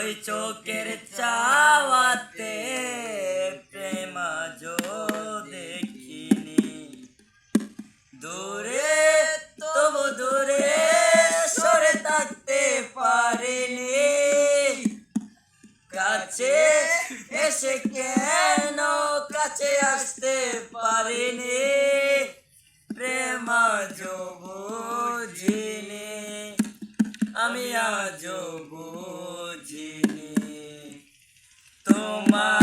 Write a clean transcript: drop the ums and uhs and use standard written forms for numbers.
ওই চোখের চাওয়াতে প্রেম আজও দেখিনি। দূরে তবু দূরে সরে থাকতে পারিনি, কাছে এসে কেন কাছে আসতে পারিনি। প্রেম আজও বুঝিনি, আমি আজও বুঝিনি। তোমার